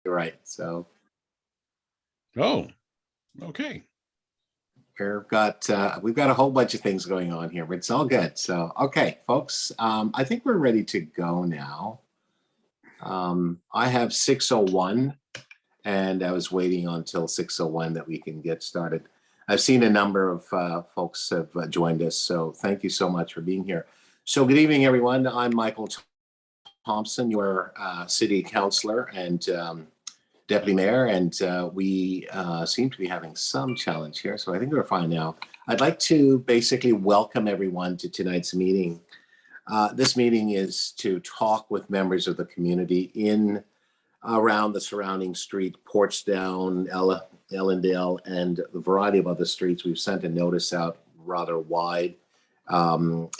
You're right. So Oh, okay. we've got a whole bunch of things going on here, but it's all good. So okay, folks, I think we're ready to go now. I have 6:01, and I was waiting until 6:01 that we can get started. I've seen a number of folks have joined us, so thank you so much for being here. So good evening, everyone. I'm Michael Thompson, your city councillor and deputy mayor, and we seem to be having some challenge here, so I think we're fine now. I'd like to basically welcome everyone to tonight's meeting. This meeting is to talk with members of the community in around the surrounding street, Portsdown, Ellendale, and the variety of other streets. We've sent a notice out rather wide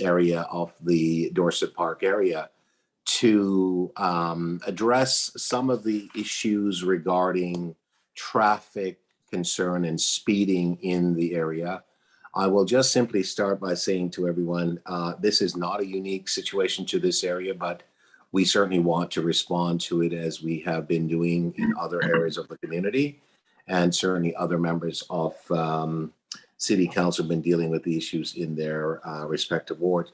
area of the Dorset Park area to address some of the issues regarding traffic concern and speeding in the area. I will just simply start by saying to everyone, this is not a unique situation to this area, but we certainly want to respond to it as we have been doing in other areas of the community. And certainly other members of City Council have been dealing with the issues in their respective wards.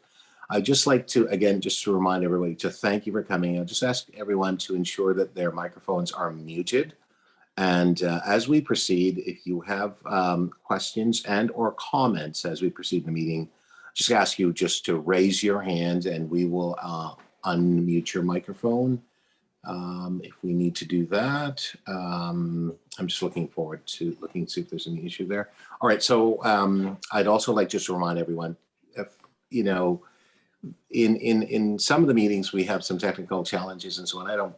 I'd just like to, again, just to remind everybody to thank you for coming. I'll just ask everyone to ensure that their microphones are muted. And as we proceed, if you have questions and or comments as we proceed in the meeting, just ask you just to raise your hand and we will unmute your microphone if we need to do that. I'm just looking forward to see if there's any issue there. All right, so I'd also like just to remind everyone, if you know, in some of the meetings we have some technical challenges and so on. I don't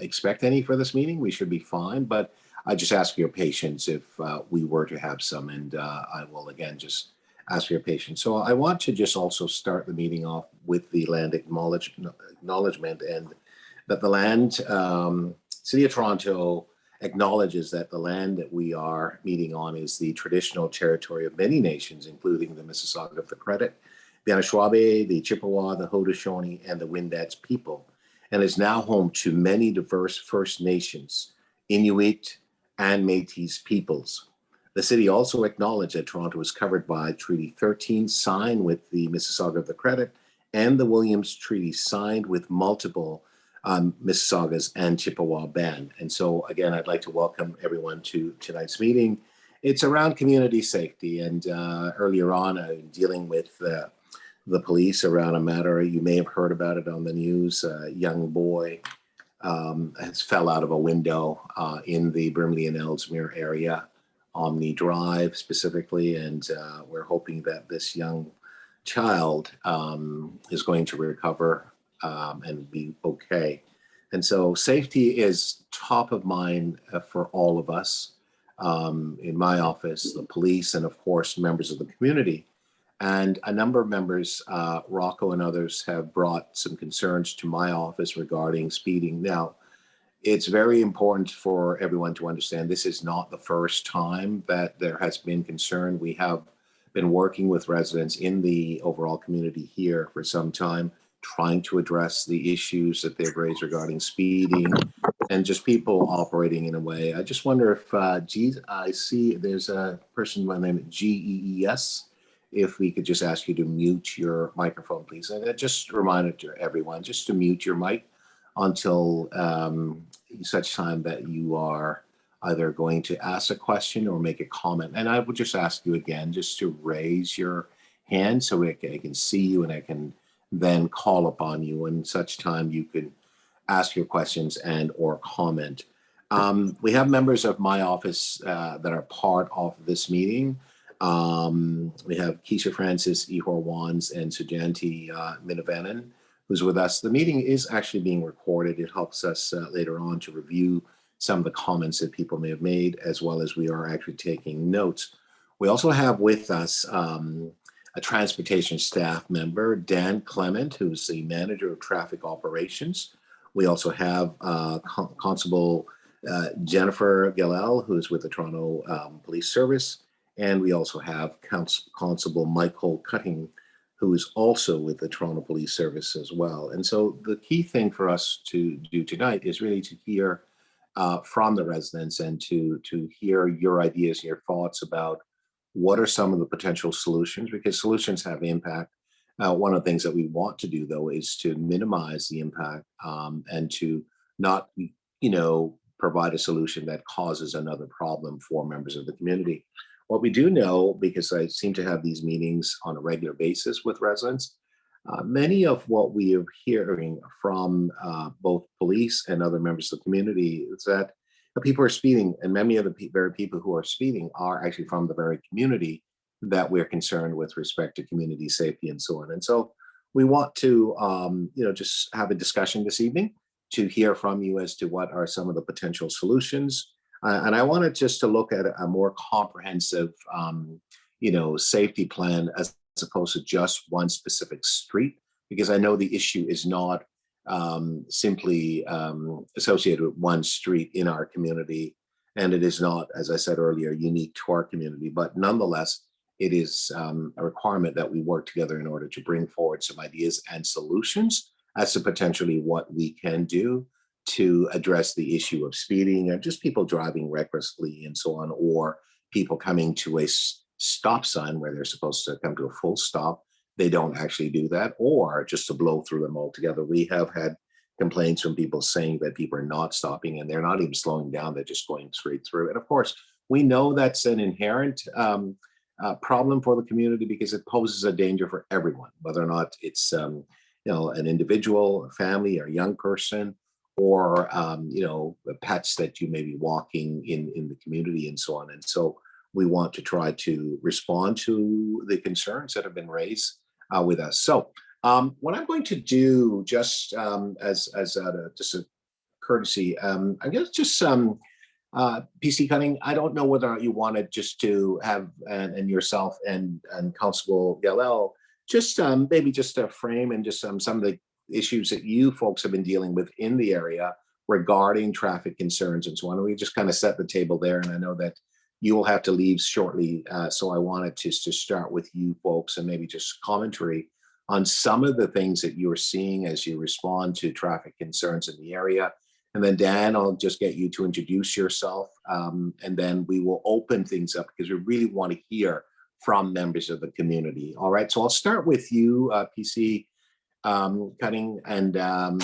expect any for this meeting. We should be fine, but I just ask for your patience if we were to have some, and I will again just ask for your patience. So I want to just also start the meeting off with the land acknowledgement, and that the land, City of Toronto acknowledges that the land that we are meeting on is the traditional territory of many nations, including the Mississauga of the Credit, the Anishinaabe, the Chippewa, the Haudenosaunee, and the Wendat people, and is now home to many diverse First Nations, Inuit, and Métis peoples. The city also acknowledged that Toronto is covered by Treaty 13, signed with the Mississauga of the Credit, and the Williams Treaty, signed with multiple Mississaugas and Chippewa band. And so, again, I'd like to welcome everyone to tonight's meeting. It's around community safety, and earlier on, dealing with the police around a matter. You may have heard about it on the news. A young boy has fell out of a window in the Brimley and Ellesmere area, Omni Drive specifically, and we're hoping that this young child is going to recover and be okay. And so safety is top of mind for all of us in my office, the police, and of course, members of the community. And a number of members, Rocco and others, have brought some concerns to my office regarding speeding. Now, it's very important for everyone to understand this is not the first time that there has been concern. We have been working with residents in the overall community here for some time, trying to address the issues that they've raised regarding speeding and just people operating in a way. I just wonder if, I see there's a person by the name of GEES. If we could just ask you to mute your microphone, please. And just a reminder to everyone, just to mute your mic until such time that you are either going to ask a question or make a comment. And I would just ask you again, just to raise your hand so I can see you and I can then call upon you. And such time you can ask your questions and or comment. We have members of my office that are part of this meeting. We have Keisha Francis, Ihor Wands, and Sujanti Minavanan, who's with us. The meeting is actually being recorded. It helps us later on to review some of the comments that people may have made, as well as we are actually taking notes. We also have with us a transportation staff member, Dan Clement, who's the manager of traffic operations. We also have Constable Jennifer Gillel, who's with the Toronto Police Service. And we also have Constable Michael Cutting, who is also with the Toronto Police Service as well. And so the key thing for us to do tonight is really to hear from the residents and to hear your ideas and your thoughts about what are some of the potential solutions, because solutions have impact. One of the things that we want to do, though, is to minimize the impact and to not, provide a solution that causes another problem for members of the community. What we do know, because I seem to have these meetings on a regular basis with residents, many of what we are hearing from both police and other members of the community is that people are speeding, and many of the very people who are speeding are actually from the very community that we're concerned with respect to community safety and so on. And so we want to, just have a discussion this evening to hear from you as to what are some of the potential solutions. And I wanted just to look at a more comprehensive, safety plan as opposed to just one specific street, because I know the issue is not simply associated with one street in our community. And it is not, as I said earlier, unique to our community, but nonetheless, it is a requirement that we work together in order to bring forward some ideas and solutions as to potentially what we can do to address the issue of speeding and just people driving recklessly and so on, or people coming to a stop sign where they're supposed to come to a full stop. They don't actually do that, or just to blow through them altogether. We have had complaints from people saying that people are not stopping and they're not even slowing down, they're just going straight through. And of course, we know that's an inherent problem for the community because it poses a danger for everyone, whether or not it's an individual, a family, or a young person, or pets that you may be walking in the community and so on. And so we want to try to respond to the concerns that have been raised with us. So what I'm going to do, just as just a courtesy, I guess just some PC Cunning. I don't know whether you wanted just to have and yourself and Constable Galel just maybe just a frame and just some of the issues that you folks have been dealing with in the area regarding traffic concerns and so on. We just kind of set the table there, and I know that you will have to leave shortly, so I wanted to start with you folks and maybe just commentary on some of the things that you are seeing as you respond to traffic concerns in the area. And then Dan, I'll just get you to introduce yourself, and then we will open things up because we really want to hear from members of the community. All right, so I'll start with you, PC Cutting, and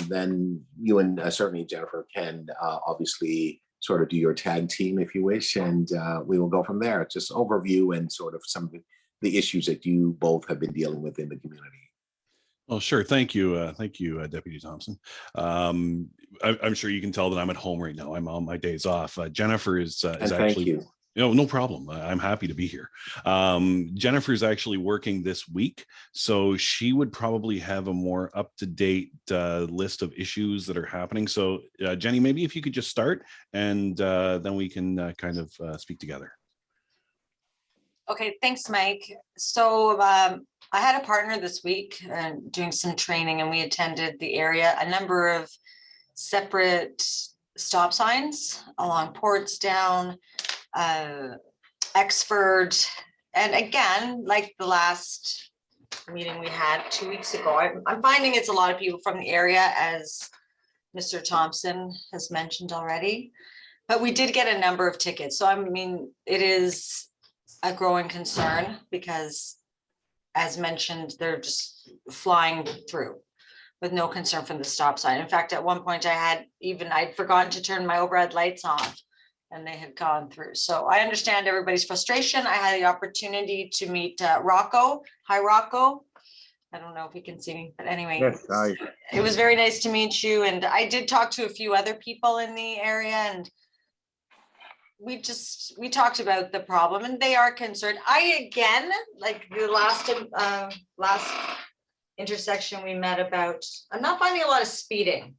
then you and certainly Jennifer can obviously sort of do your tag team if you wish, and we will go from there. Just overview and sort of some of the issues that you both have been dealing with in the community. Well, sure. Thank you, Deputy Thompson. I'm sure you can tell that I'm at home right now. I'm on my days off. Jennifer is and actually. Thank you. No problem. I'm happy to be here. Jennifer's actually working this week, so she would probably have a more up-to-date list of issues that are happening. So, Jenny, maybe if you could just start, and then we can kind of speak together. Okay, thanks, Mike. So I had a partner this week doing some training, and we attended the area, a number of separate stop signs along Portsdown, Exford, and again, like the last meeting we had 2 weeks ago, I'm finding it's a lot of people from the area, as Mr. Thompson has mentioned already, but we did get a number of tickets. So I mean, it is a growing concern because, as mentioned, they're just flying through with no concern from the stop sign. In fact, at one point I'd forgotten to turn my overhead lights on, and they had gone through. So I understand everybody's frustration. I had the opportunity to meet Rocco. Hi, Rocco. I don't know if you can see me, but anyway, Yes, hi. It was very nice to meet you. And I did talk to a few other people in the area, and we talked about the problem, and they are concerned. Again, like the last intersection we met about, I'm not finding a lot of speeding.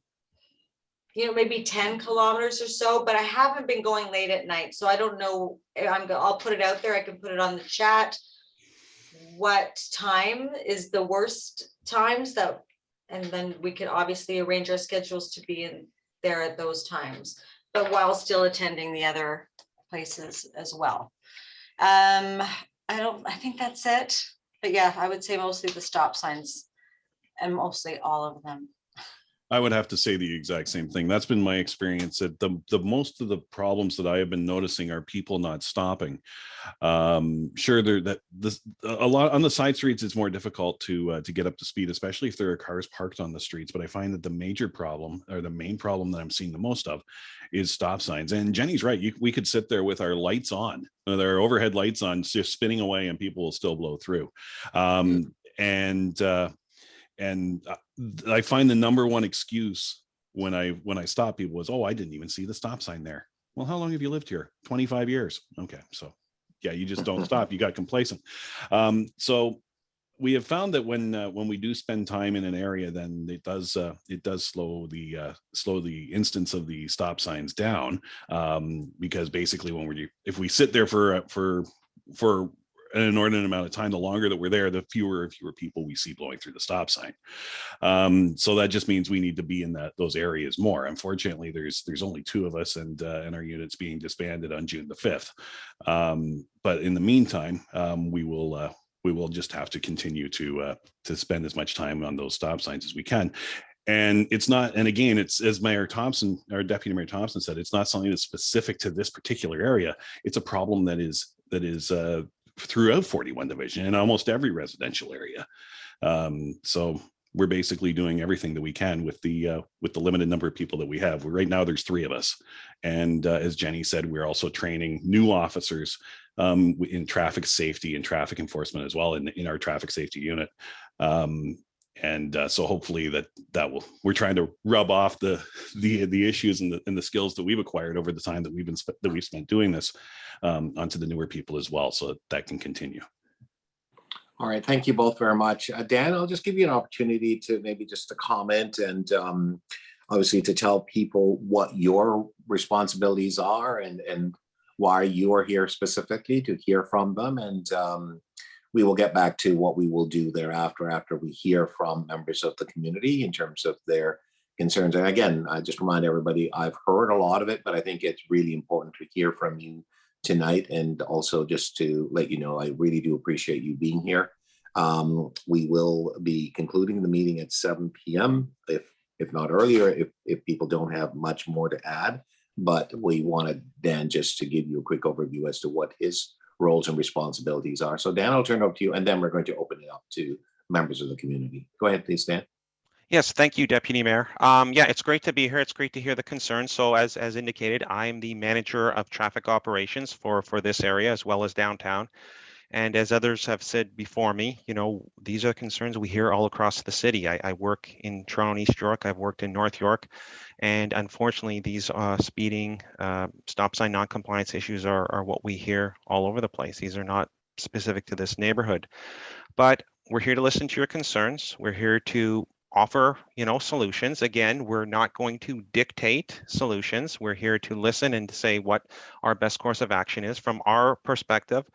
Maybe 10 kilometers or so, but I haven't been going late at night. So I don't know. I'll put it out there. I can put it on the chat. What time is the worst times and then we could obviously arrange our schedules to be in there at those times, but while still attending the other places as well. I think that's it. But yeah, I would say mostly the stop signs and mostly all of them. I would have to say the exact same thing. That's been my experience. That the most of the problems that I have been noticing are people not stopping. Sure, a lot on the side streets. It's more difficult to get up to speed, especially if there are cars parked on the streets. But I find that the major problem, or the main problem that I'm seeing the most of, is stop signs. And Jenny's right. We could sit there with our lights on, their overhead lights on, just spinning away, and people will still blow through. And I find the number one excuse when I stop people is, oh, I didn't even see the stop sign there. Well, how long have you lived here? 25 years. Okay, so yeah, you just don't stop. You got complacent. So we have found that when we do spend time in an area, then it does slow the instance of the stop signs down, because basically if we sit there for an inordinate amount of time, the longer that we're there, the fewer people we see blowing through the stop sign. So that just means we need to be in those areas more. Unfortunately, there's only 2 of us, and our unit's being disbanded on June the 5th. But in the meantime, we will just have to continue to spend as much time on those stop signs as we can. And it's not, and again, it's, as Mayor Thompson, or Deputy Mayor Thompson said, it's not something that's specific to this particular area. It's a problem that is throughout 41 Division in almost every residential area. So we're basically doing everything that we can with the limited number of people that we have. Right now, there's 3 of us. And as Jenny said, we're also training new officers in traffic safety and traffic enforcement as well in our traffic safety unit. So hopefully we're trying to rub off the issues and the skills that we've acquired over the time that we've spent doing this onto the newer people as well, so that can continue. All right, thank you both very much. Dan, I'll just give you an opportunity to maybe just to comment and obviously to tell people what your responsibilities are and why you're here specifically, to hear from them. And we will get back to what we will do thereafter after we hear from members of the community in terms of their concerns. And again, I just remind everybody, I've heard a lot of it, but I think it's really important to hear from you tonight. And also just to let you know, I really do appreciate you being here. We will be concluding the meeting at 7 p.m. if not earlier, if people don't have much more to add. But we wanted Dan just to give you a quick overview as to what his roles and responsibilities are. So Dan, I'll turn it over to you, and then we're going to open it up to members of the community. Go ahead, please, Dan. Yes, thank you, Deputy Mayor. Yeah, it's great to be here. It's great to hear the concerns. So as indicated, I'm the manager of traffic operations for this area as well as downtown. And as others have said before me, these are concerns we hear all across the city. I work in Toronto and East York. I've worked in North York. And unfortunately, these speeding, stop sign non-compliance issues are what we hear all over the place. These are not specific to this neighborhood. But we're here to listen to your concerns. We're here to offer, solutions. Again, we're not going to dictate solutions. We're here to listen and to say what our best course of action is. From our perspective,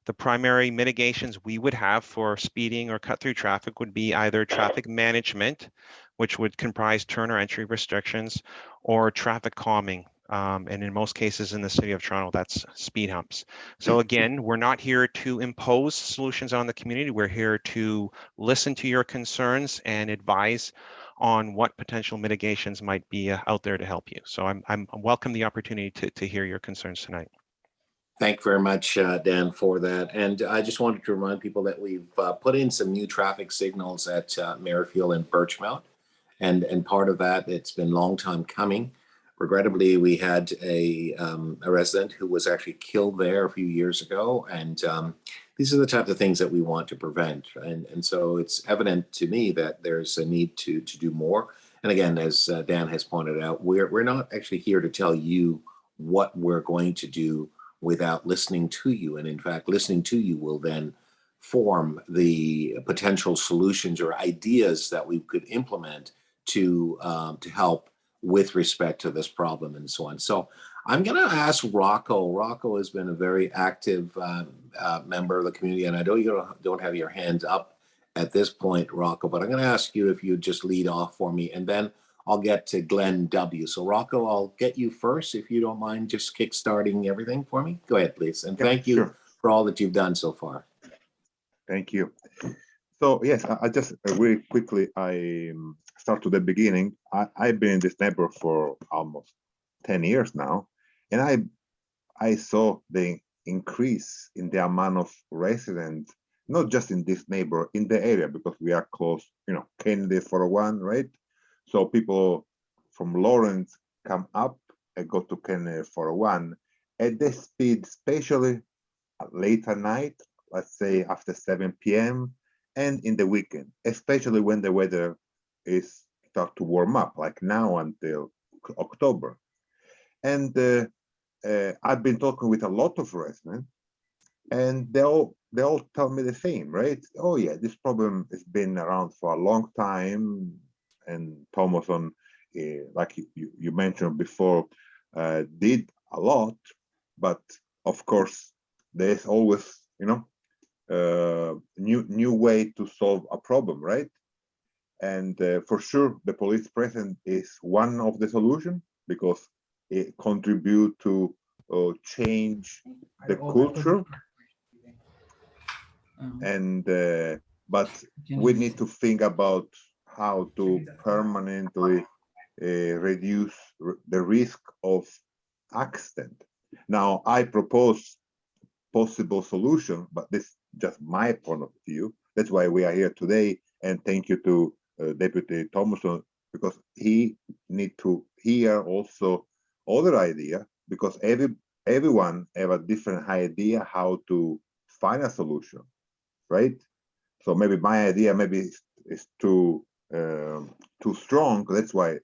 the primary mitigations we would have for speeding or cut through traffic would be either traffic management, which would comprise turn or entry restrictions, or traffic calming. And in most cases in the city of Toronto, that's speed humps. So again, we're not here to impose solutions on the community. We're here to listen to your concerns and advise on what potential mitigations might be out there to help you. So I welcome the opportunity to hear your concerns tonight. Thank you very much, Dan, for that. And I just wanted to remind people that we've put in some new traffic signals at Merrifield and Birchmount. And part of that, it's been a long time coming. Regrettably, we had a resident who was actually killed there a few years ago. And these are the type of things that we want to prevent. And so it's evident to me that there's a need to do more. And again, as Dan has pointed out, we're not actually here to tell you what we're going to do without listening to you. And in fact, listening to you will then form the potential solutions or ideas that we could implement to help with respect to this problem and so on. So I'm going to ask Rocco. Rocco has been a very active member of the community, and I know you don't have your hands up at this point, Rocco, but I'm going to ask you if you just lead off for me, and then I'll get to Glenn W. So Rocco, I'll get you first, if you don't mind just kickstarting everything for me. Go ahead, please. And thank you for all that you've done so far. Thank you. So yes, I just really quickly, I start to the beginning. I've been in this neighborhood for almost 10 years now, and I saw the increase in the amount of residents, not just in this neighborhood, in the area, because we are close, Kennedy 401, right? So people from Lawrence come up and go to Kennedy 401 at the speed, especially late at night, let's say after 7 p.m. and in the weekend, especially when the weather is start to warm up, like now until October. And I've been talking with a lot of residents, and they all tell me the same, right? Oh yeah, this problem has been around for a long time. And Thomason, like you mentioned before, did a lot, but of course there's always new way to solve a problem, right? And for sure the police presence is one of the solution, because it contribute to change the culture. And but we need to think about how to permanently reduce the risk of accident. Now I propose possible solution, but this is just my point of view. That's why we are here today, and thank you to Deputy Thomason, because he need to hear also other idea, because everyone have a different idea how to find a solution, right? So maybe my idea maybe is too strong. That's why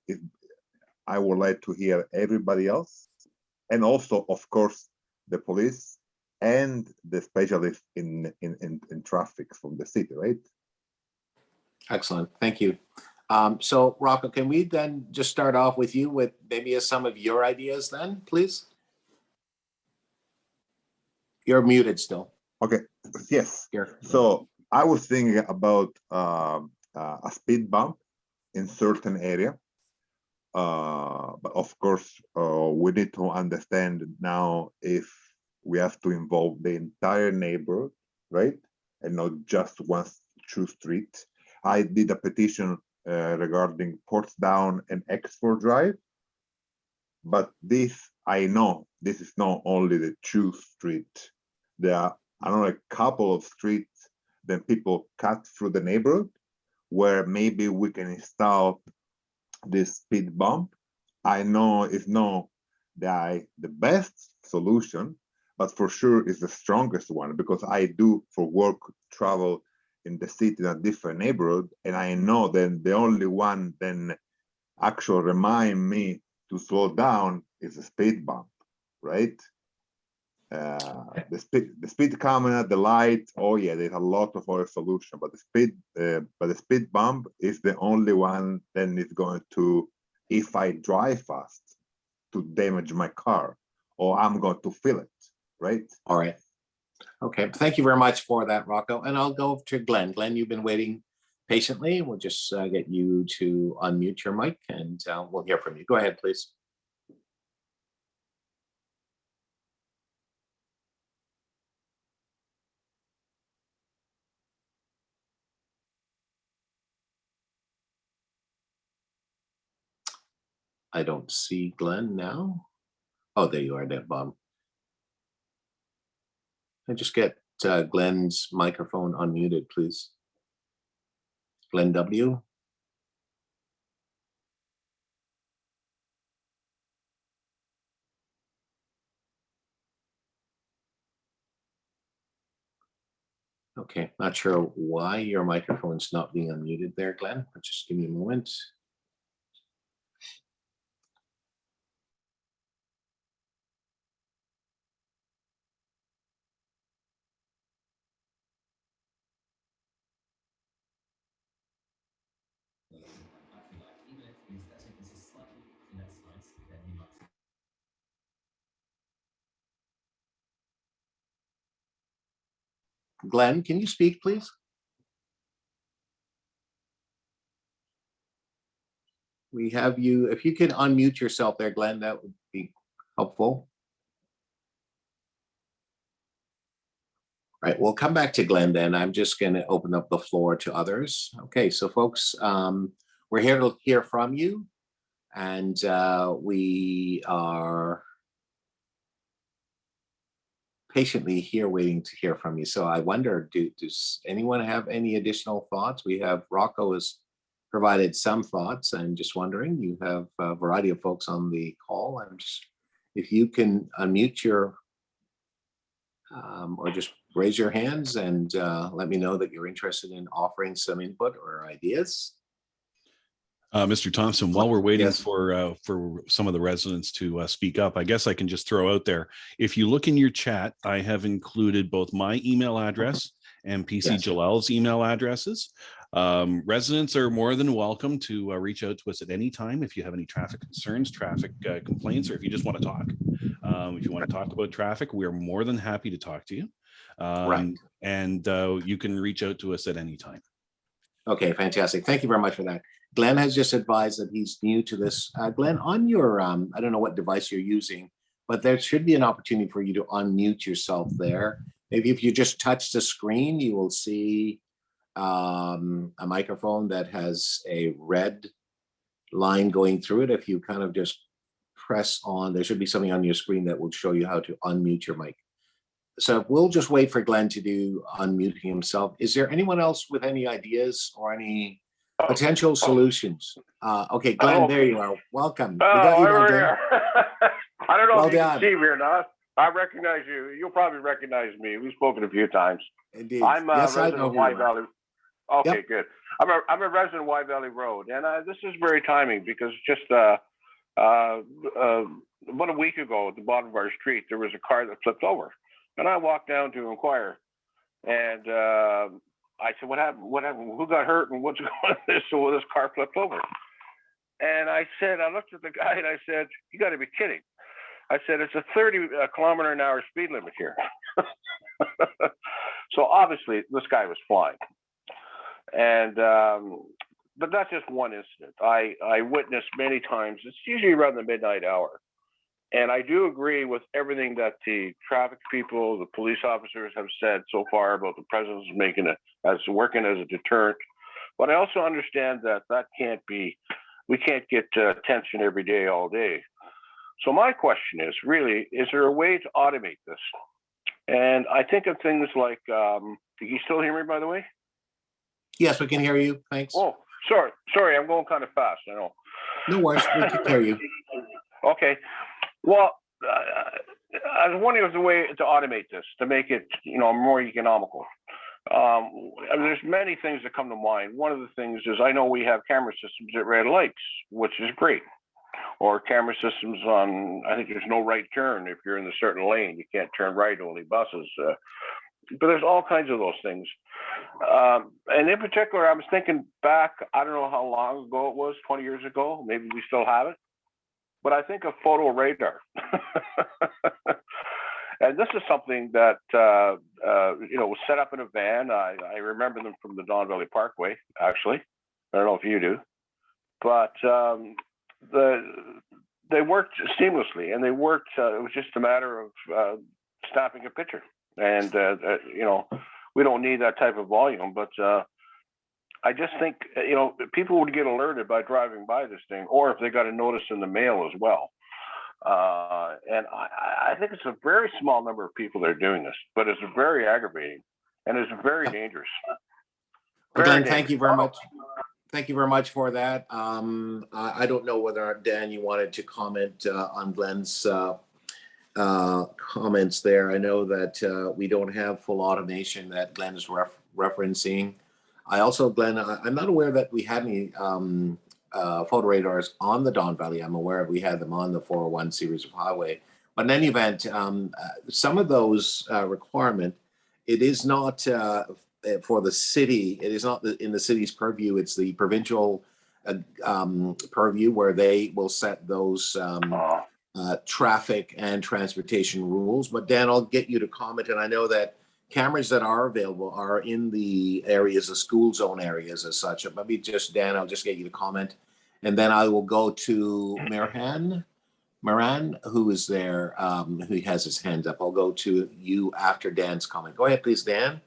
I would like to hear everybody else, and also of course the police and the specialists in traffic from the city, right? Excellent, thank you. So Rocco, can we then just start off with you with maybe some of your ideas then, please? You're muted still. Okay, yes. Here. So I was thinking about a speed bump in certain area. But of course, we need to understand now if we have to involve the entire neighborhood, right? And not just one true street. I did a petition regarding Portsdown and Exford Drive, but this, I know, this is not only the true street. There are another couple of streets that people cut through the neighborhood, where maybe we can install this speed bump. I know it's not the best solution, but for sure it's the strongest one, because I do for work travel in the city in a different neighborhood, and I know that the only one then actually remind me to slow down is a speed bump, right? The speed camera, the light, oh yeah, there's a lot of other solution, but the speed bump is the only one that is going to, if I drive fast, to damage my car, or I'm going to feel it, right? All right. Okay, thank you very much for that, Rocco. And I'll go to Glenn. Glenn, you've been waiting patiently. We'll just get you to unmute your mic, and we'll hear from you. Go ahead, please. I don't see Glenn now. Oh, there you are, there, Bob. And just get Glenn's microphone unmuted, please. Glenn W. Okay, not sure why your microphone's not being unmuted there, Glenn, but just give me a moment. Glenn, can you speak, please? We have you, if you can unmute yourself there, Glenn, that would be helpful. All right, we'll come back to Glenn then. I'm just going to open up the floor to others. Okay, so folks, we're here to hear from you, and we are patiently here waiting to hear from you. So I wonder, does anyone have any additional thoughts? We have Rocco has provided some thoughts. I'm just wondering, you have a variety of folks on the call. If you can unmute your, or just raise your hands and let me know that you're interested in offering some input or ideas. Mr. Thompson, while we're waiting Yes. for some of the residents to speak up, I guess I can just throw out there, if you look in your chat, I have included both my email address and PC Yes. Jalal's email addresses. Residents are more than welcome to reach out to us at any time if you have any traffic concerns, traffic complaints, or if you just want to talk. If you want to talk about traffic, we are more than happy to talk to you. Right. And you can reach out to us at any time. Okay, fantastic. Thank you very much for that. Glenn has just advised that he's new to this. Glenn, on your, I don't know what device you're using, but there should be an opportunity for you to unmute yourself there. Maybe if you just touch the screen, you will see a microphone that has a red line going through it. If you kind of just press on, there should be something on your screen that will show you how to unmute your mic. So we'll just wait for Glenn to do unmuting himself. Is there anyone else with any ideas or any potential solutions? Okay, Glenn, there you are. Welcome. We got you now, Glenn. I don't know Well if you done. can see me or not. I recognize you. You'll probably recognize me. We've spoken a few times. Indeed. I'm a Yes, I resident know of who you Wye are. Valley. Okay, Yep. good. I'm a resident of Wye Valley Road, and this is very timing because just about a week ago at the bottom of our street, there was a car that flipped over, and I walked down to inquire, and I said, "What happened? What happened? Who got hurt? And what's going on?" So this car flipped over, and I looked at the guy and I said, "You got to be kidding." I said, "It's a 30 kilometer an hour speed limit here." So obviously this guy was flying. And but that's just one incident. I witnessed many times. It's usually around the midnight hour. And I do agree with everything that the traffic people, the police officers have said so far about the president's making it as working as a deterrent. But I also understand that can't be, we can't get attention every day, all day. So my question is really, is there a way to automate this? And I think of things like, can you still hear me, by the way? Yes, we can hear you. Thanks. Oh, sorry, I'm going kind of fast, I know. No worries, we can hear you. Okay, well, I was wondering if there's a way to automate this, to make it, more economical. There's many things that come to mind. One of the things is I know we have camera systems at red lights, which is great. Or camera systems on, I think there's no right turn if you're in a certain lane. You can't turn right, only buses. But there's all kinds of those things. And in particular, I was thinking back, I don't know how long ago it was, 20 years ago, maybe we still have it. But I think of photo radar. And this is something that, was set up in a van. I remember them from the Don Valley Parkway, actually. I don't know if you do. But they worked seamlessly, and they worked, it was just a matter of snapping a picture. And, we don't need that type of volume, but I just think, people would get alerted by driving by this thing, or if they got a notice in the mail as well. And I think it's a very small number of people that are doing this, but it's very aggravating and it's very dangerous. Well, Glenn, thank you very much. Thank you very much for that. I don't know whether, Dan, you wanted to comment on Glenn's comments there. I know that we don't have full automation that Glenn is referencing. I also, Glenn, I'm not aware that we had any photo radars on the Don Valley. I'm aware we had them on the 401 series of highway. But in any event, some of those requirement, it is not for the city. It is not in the city's purview. It's the provincial purview where they will set those traffic and transportation rules. But Dan, I'll get you to comment. And I know that cameras that are available are in the areas, the school zone areas as such. Maybe just, Dan, I'll just get you to comment. And then I will go to Moran, who is there, who has his hand up. I'll go to you after Dan's comment. Go ahead, please, Dan.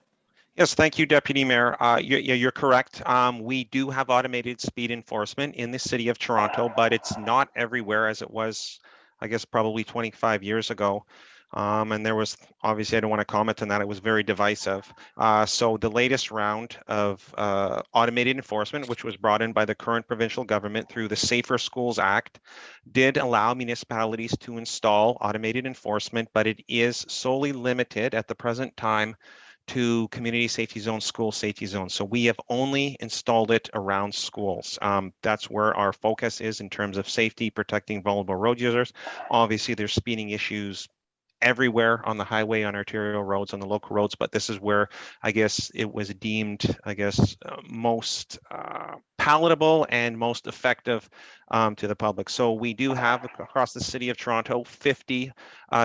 Yes, thank you, Deputy Mayor. You're correct. We do have automated speed enforcement in the city of Toronto, but it's not everywhere as it was, I guess, probably 25 years ago. And there was, obviously, I don't want to comment on that. It was very divisive. So the latest round of automated enforcement, which was brought in by the current provincial government through the Safer Schools Act, did allow municipalities to install automated enforcement, but it is solely limited at the present time to community safety zones, school safety zones. So we have only installed it around schools. That's where our focus is in terms of safety, protecting vulnerable road users. Obviously, there's speeding issues everywhere on the highway, on arterial roads, on the local roads, but this is where I guess it was deemed, most palatable and most effective to the public. So we do have across the city of Toronto 50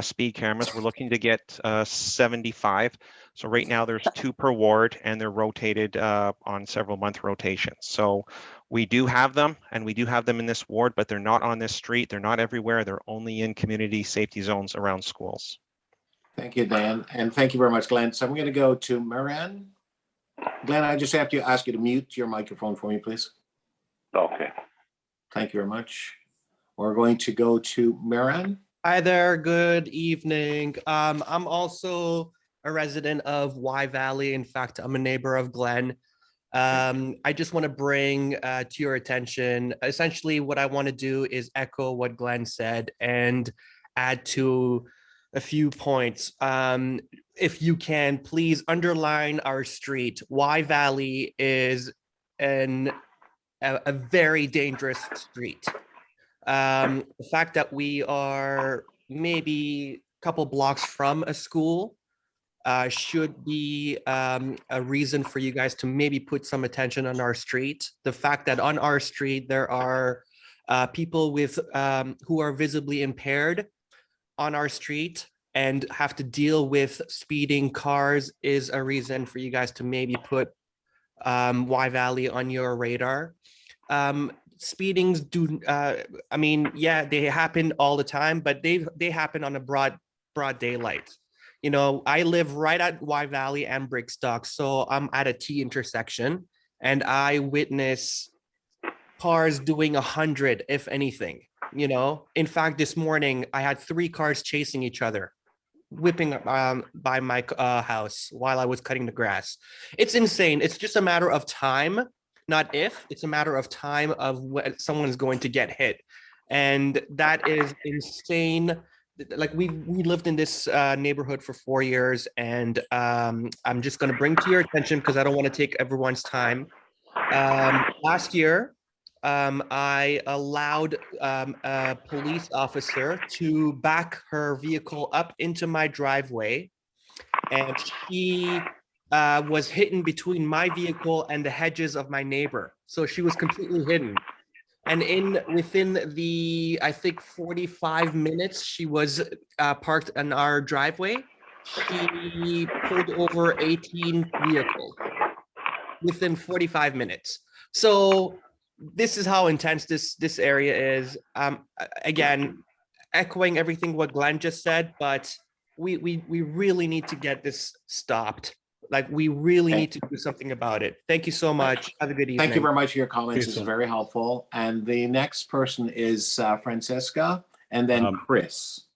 speed cameras. We're looking to get 75. So right now there's 2 per ward and they're rotated on several month rotations. So we do have them, and we do have them in this ward, but they're not on this street. They're not everywhere. They're only in community safety zones around schools. Thank you, Dan. And thank you very much, Glenn. So I'm going to go to Marianne. Glenn, I just have to ask you to mute your microphone for me, please. Okay. Thank you very much. We're going to go to Marianne. Hi there, good evening. I'm also a resident of Y Valley. In fact, I'm a neighbor of Glenn. I just want to bring to your attention, essentially what I want to do is echo what Glenn said and add to a few points. If you can, please underline our street. Y Valley is a very dangerous street. The fact that we are maybe a couple blocks from a school should be a reason for you guys to maybe put some attention on our street. The fact that on our street there are people with who are visibly impaired on our street and have to deal with speeding cars is a reason for you guys to maybe put Y Valley on your radar. Speedings do, I mean, yeah, they happen all the time, but they happen on a broad daylight. You know, I live right at Y Valley and Brickstock, so I'm at a T intersection and I witness cars doing 100, if anything, you know. In fact, this morning I had 3 cars chasing each other, whipping by my house while I was cutting the grass. It's insane. It's just a matter of time, not if, it's a matter of time of when someone's going to get hit. And that is insane. Like we lived in this neighborhood for 4 years, and I'm just going to bring to your attention because I don't want to take everyone's time. Last year, I allowed a police officer to back her vehicle up into my driveway, and she was hidden between my vehicle and the hedges of my neighbor. So she was completely hidden. And within the, I think 45 minutes, she was parked in our driveway. She pulled over 18 vehicles within 45 minutes. So this is how intense this area is. Again, echoing everything what Glenn just said, but we really need to get this stopped. Like we really need to do something about it. Thank you so much. Have a good evening. Thank you very much for your comments. Okay, It's so- very helpful. And the next person is Francesca and then Chris.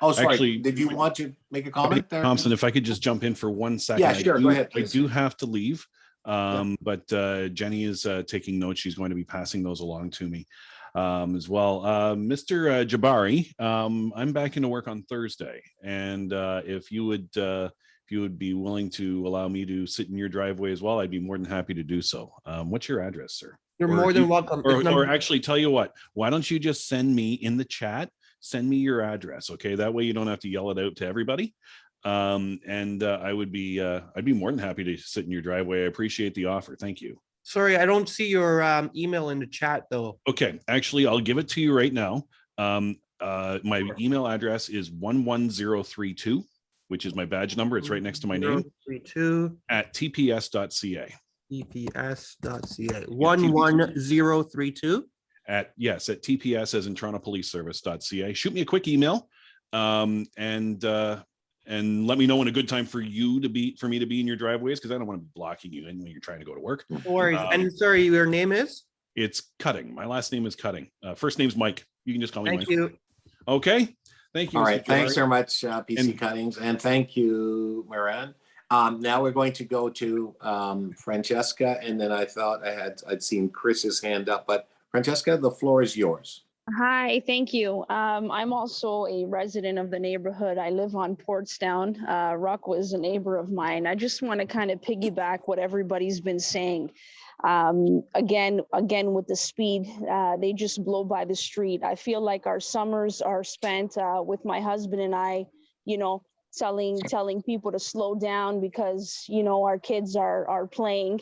Oh, sorry. actually- Did you want to make a comment there? Thompson, if I could just jump in for 1 second. Yeah, sure. Go ahead, I please. do have to leave, but Jenny is taking notes. She's going to be passing those along to me as well. Mr. Jabari, I'm back into work on Thursday, and if you would be willing to allow me to sit in your driveway as well, I'd be more than happy to do so. What's your address, sir? You're Or more you- than welcome. Or actually, tell you what, why don't you just send me in the chat, send me your address, okay? That way you don't have to yell it out to everybody. And I'd be more than happy to sit in your driveway. I appreciate the offer. Thank you. Sorry, I don't see your email in the chat though. Okay, actually, I'll give it to you right now. My email address is 11032, which is my badge number. It's right next to my name, 032 at tps.ca. tps.ca 11032. At TPS as in Toronto Police Service.ca. Shoot me a quick email, and And let me know when a good time for me to be in your driveways, because I don't want to be blocking you in when you're trying to go to work. No worries. Um, And sorry, your name is? It's Cutting. My last name is Cutting. First name's Mike. You can just call me Thank Mike. you. Okay. Thank you. All Mr. right, thanks Jawari. very much, PC And- Cuttings, and thank you, Moran. Now we're going to go to Francesca, and then I thought I'd seen Chris's hand up, but Francesca, the floor is yours. Hi, thank you. I'm also a resident of the neighborhood. I live on Portstown. Ruck was a neighbor of mine. I just want to kind of piggyback what everybody's been saying. Again, with the speed, they just blow by the street. I feel like our summers are spent with my husband and I, telling people to slow down because, our kids are playing.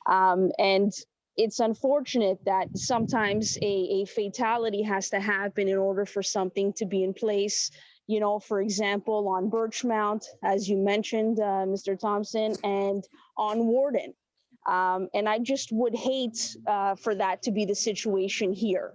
And it's unfortunate that sometimes a fatality has to happen in order for something to be in place. For example, on Birchmount, as you mentioned, Mr. Thompson, and on Warden. And I just would hate for that to be the situation here.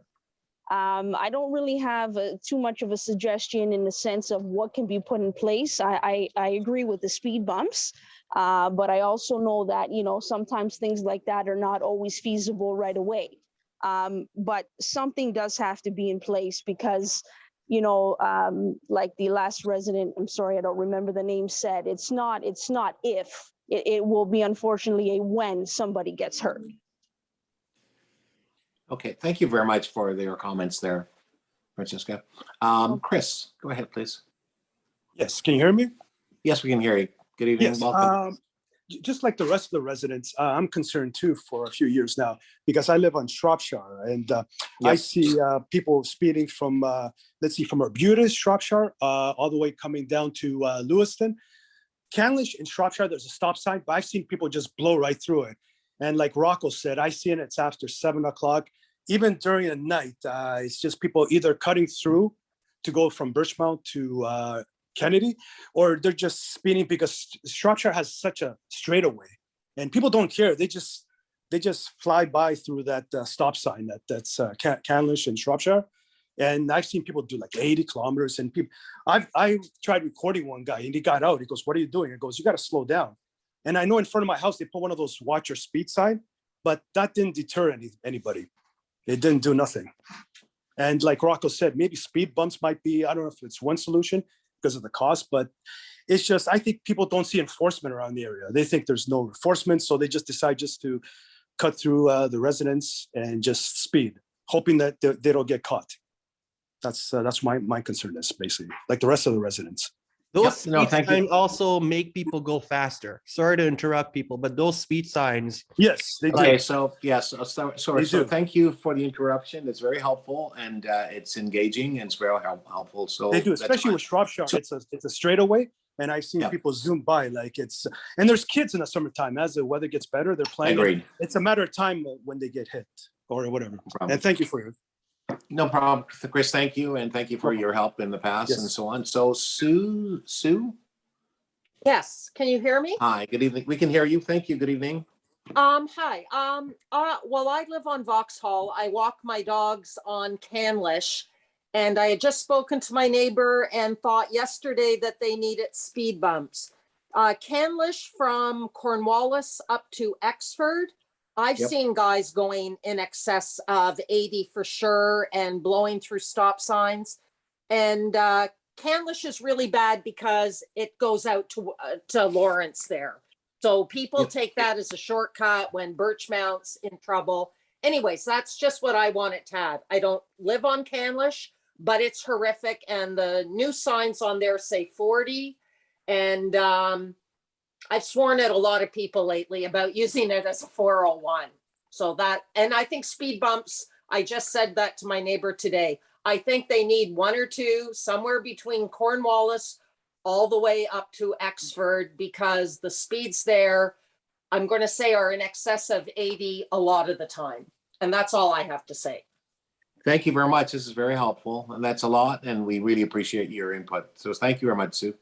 I don't really have too much of a suggestion in the sense of what can be put in place. I agree with the speed bumps, but I also know that, sometimes things like that are not always feasible right away. But something does have to be in place because, like the last resident, I'm sorry, I don't remember the name, said, it's not if, it will be unfortunately a when somebody gets hurt. Okay, thank you very much for your comments there, Francesca. Chris, go ahead, please. Yes, can you hear me? Yes, we can hear you. Good evening, Yes. welcome. Just like the rest of the residents, I'm concerned too for a few years now because I live on Shropshire and I Yep. see people speeding from, let's see, from Arbutus, Shropshire, all the way coming down to Lewiston. Canlish and Shropshire, there's a stop sign, but I've seen people just blow right through it. And like Rocco said, I see it's after 7 o'clock. Even during the night, it's just people either cutting through to go from Birchmount to Kennedy, or they're just speeding because Shropshire has such a straightaway, and people don't care. They just fly by through that stop sign that's Canlish and Shropshire. And I've seen people do like 80 kilometers. And people, I tried recording one guy, and he got out. He goes, "What are you doing?" He goes, "You got to slow down." And I know in front of my house they put one of those watch your speed sign, but that didn't deter anybody. It didn't do nothing. And like Rocco said, maybe speed bumps might be, I don't know if it's one solution because of the cost, but it's just, I think people don't see enforcement around the area. They think there's no enforcement, so they just decide just to cut through the residents and just speed, hoping that they don't get caught. That's my concern is basically, like the rest of the residents. Those Yep, no, speed thank you. signs also make people go faster. Sorry to interrupt people, but those speed signs. Yes, they do. Okay, so yes, so They do. thank you for the interruption. It's very helpful and it's engaging and it's very helpful. So They do, that's especially fine. with Shropshire. So- It's a straightaway, and I've seen Yeah. people zoom by like it's. And there's kids in the summertime. As the weather gets better, they're playing. Agreed. It's a matter of time when they get hit or whatever. problem. And thank you for your. No problem, Chris. Thank you, and thank you for your help in the past and Yes. so on. So Sue, Yes, can you hear me? hi, good evening. We can hear you. Thank you. Good evening. Hi. Well, I live on Vauxhall. I walk my dogs on Canlish. And I had just spoken to my neighbor and thought yesterday that they needed speed bumps. Canlish from Cornwallis up to Exford. I've Yep. seen guys going in excess of 80 for sure and blowing through stop signs. And Canlish is really bad because it goes out to Lawrence there. So people Yep. take that as a shortcut when Birchmount's in trouble. Anyways, that's just what I wanted to add. I don't live on Canlish, but it's horrific. And the new signs on there say 40. And I've sworn at a lot of people lately about using it as a 401. So that, and I think speed bumps, I just said that to my neighbor today. I think they need one or two somewhere between Cornwallis all the way up to Exford because the speeds there, I'm going to say, are in excess of 80 a lot of the time. And that's all I have to say. Thank you very much. This is very helpful, and that's a lot, and we really appreciate your input. So thank you very much, Sue.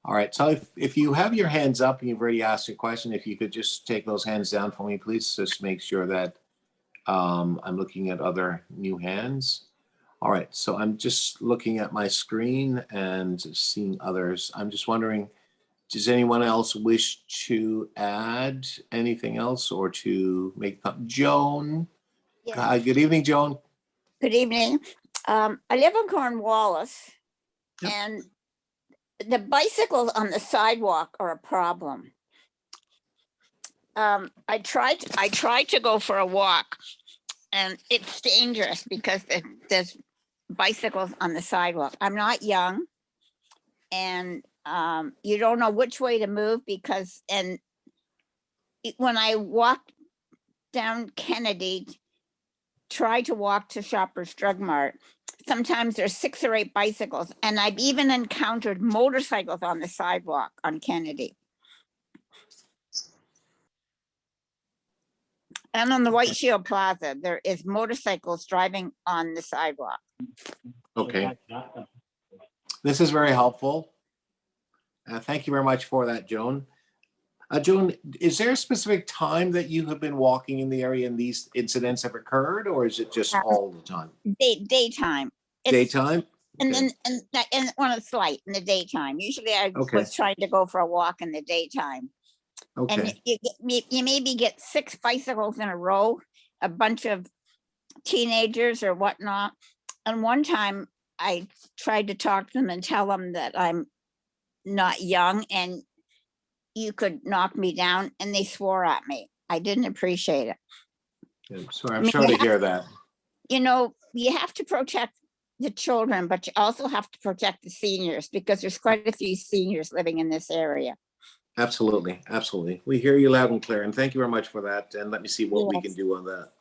All right, so if you have your hands up and you've already asked a question, if you could just take those hands down for me, please, just make sure that I'm looking at other new hands. All right, so I'm just looking at my screen and seeing others. I'm just wondering, does anyone else wish to add anything else or to make, Joan? Yeah, Good evening, Joan. good evening. I live in Cornwallis Yep. and the bicycles on the sidewalk are a problem. I tried to go for a walk and it's dangerous because there's bicycles on the sidewalk. I'm not young and you don't know which way to move because, and when I walked down Kennedy, try to walk to Shoppers Drug Mart, sometimes there's 6 or 8 bicycles, and I've even encountered motorcycles on the sidewalk on Kennedy. And on the White Shield Plaza, there is motorcycles driving on the sidewalk. Okay. This is very helpful. Thank you very much for that, Joan. Joan, is there a specific time that you have been walking in the area and these incidents have occurred, or is it just all the time? Daytime. It's- Daytime? And Okay. then and when it's light in the daytime. Usually I Okay. was trying to go for a walk in the daytime. And Okay. you maybe get 6 bicycles in a row, a bunch of teenagers or whatnot. And one time I tried to talk to them and tell them that I'm not young and you could knock me down, and they swore at me. I didn't appreciate it. Sorry, I I'm mean, sorry you to hear that. You know, you have to protect the children, but you also have to protect the seniors because there's quite a few seniors living in this area. Absolutely, absolutely. We hear you loud and clear, and thank you very much for that. And let me see what we Yes. can do on that.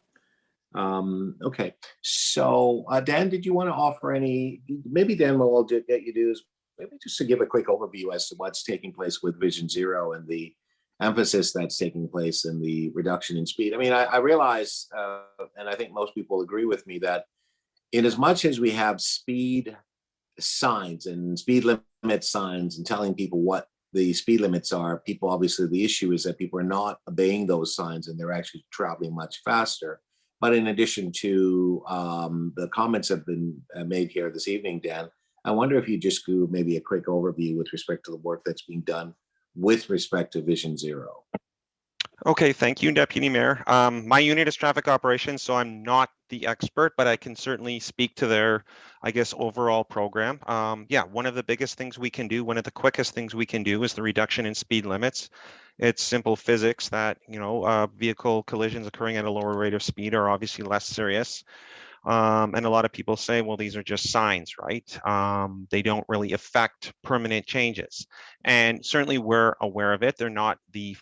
Okay, so Dan, did you want to offer any? Maybe Dan, what I'll get you do is maybe just to give a quick overview as to what's taking place with Vision Zero and the emphasis that's taking place in the reduction in speed. I mean, I realize, and I think most people agree with me that in as much as we have speed signs and speed limit signs and telling people what the speed limits are, people obviously, the issue is that people are not obeying those signs and they're actually traveling much faster. But in addition to the comments have been made here this evening, Dan, I wonder if you just do maybe a quick overview with respect to the work that's being done with respect to Vision Zero. Okay, thank you, Deputy Mayor. My unit is traffic operations, so I'm not the expert, but I can certainly speak to their, I guess, overall program. Yeah, one of the biggest things we can do, one of the quickest things we can do is the reduction in speed limits. It's simple physics that, vehicle collisions occurring at a lower rate of speed are obviously less serious. And a lot of people say, well, these are just signs, right? They don't really affect permanent changes. And certainly we're aware of it. They're not the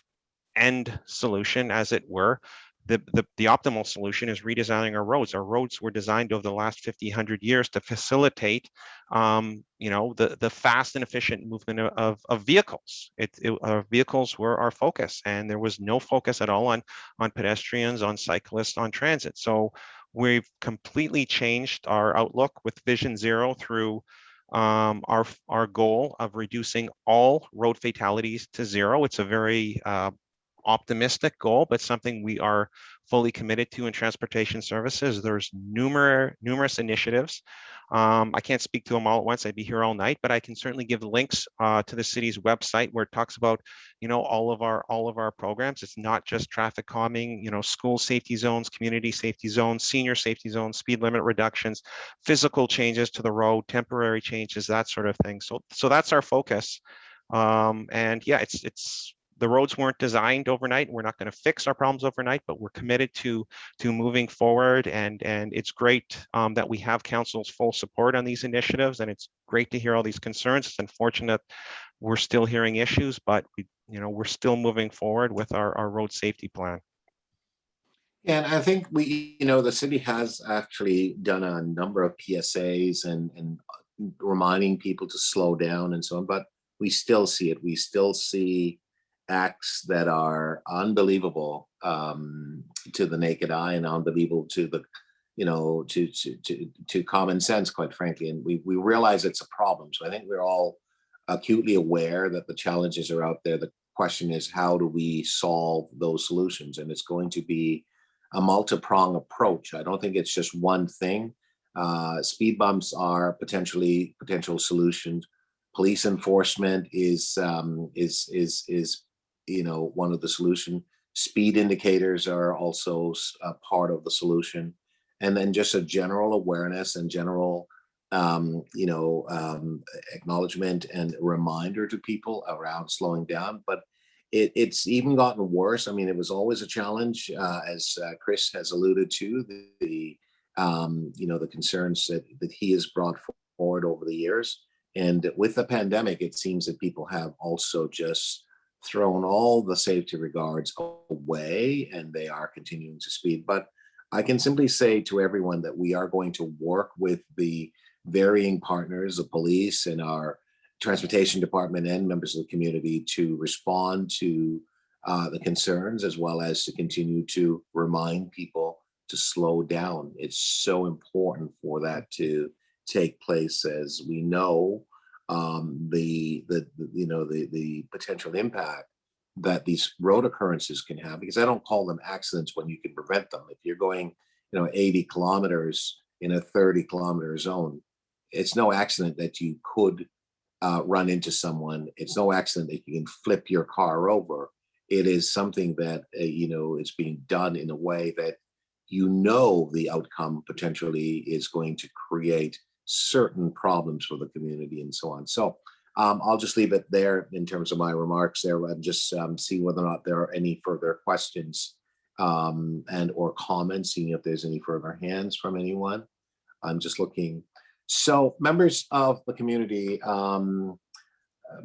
end solution, as it were. The optimal solution is redesigning our roads. Our roads were designed over the last 50, 100 years to facilitate, the fast and efficient movement of vehicles. Vehicles were our focus, and there was no focus at all on pedestrians, on cyclists, on transit. So we've completely changed our outlook with Vision Zero through our goal of reducing all road fatalities to zero. It's a very optimistic goal, but something we are fully committed to in transportation services. There's numerous initiatives. I can't speak to them all at once. I'd be here all night, but I can certainly give links to the city's website where it talks about, all of our programs. It's not just traffic calming, school safety zones, community safety zones, senior safety zones, speed limit reductions, physical changes to the road, temporary changes, that sort of thing. So that's our focus. And yeah, it's the roads weren't designed overnight. We're not going to fix our problems overnight, but we're committed to moving forward. And it's great that we have council's full support on these initiatives. And it's great to hear all these concerns. It's unfortunate we're still hearing issues, but we're still moving forward with our road safety plan. And I think the city has actually done a number of PSAs and reminding people to slow down and so on, but we still see it. We still see acts that are unbelievable to the naked eye and unbelievable to the, to common sense, quite frankly. And we realize it's a problem. So I think we're all acutely aware that the challenges are out there. The question is, how do we solve those solutions? And it's going to be a multi-pronged approach. I don't think it's just one thing. Speed bumps are potential solutions. Police enforcement is one of the solution. Speed indicators are also a part of the solution, and then just a general awareness and general acknowledgement and reminder to people around slowing down. But it's even gotten worse. I mean, it was always a challenge, as Chris has alluded to, the concerns that he has brought forward over the years. And with the pandemic, it seems that people have also just thrown all the safety regards away, and they are continuing to speed. But I can simply say to everyone that we are going to work with the varying partners, the police and our transportation department and members of the community, to respond to the concerns, as well as to continue to remind people to slow down. It's so important for that to take place, as we know the potential impact that these road occurrences can have, because I don't call them accidents when you can prevent them. If you're going 80 kilometers in a 30-kilometer zone, it's no accident that you could run into someone. It's no accident that you can flip your car over. It is something that is being done in a way that the outcome potentially is going to create certain problems for the community and so on. So I'll just leave it there in terms of my remarks there, and just see whether or not there are any further questions and or comments, seeing if there's any further hands from anyone. I'm just looking. So members of the community, Mr.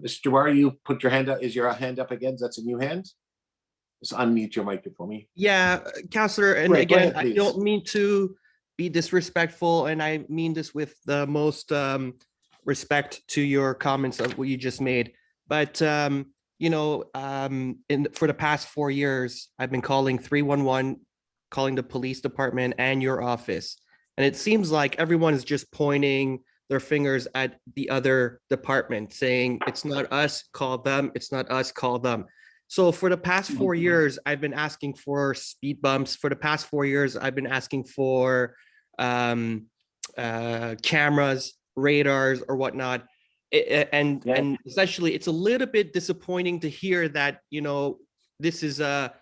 Jawari, you put your hand up. Is your hand up again? That's a new hand. Just unmute your mic for me. Yeah, Counselor, and Great, go again, ahead, I don't mean to be disrespectful, and I mean this with the most respect to your comments of what you just made. But for the past 4 years, I've been calling 311, calling the police department and your office, and it seems like everyone is just pointing their fingers at the other department, saying it's not us, call them. It's not us, call them. So for the past 4 years, I've been asking for speed bumps. For the past 4 years, I've been asking for cameras, radars, or whatnot. And essentially, it's a little bit disappointing to hear that this is a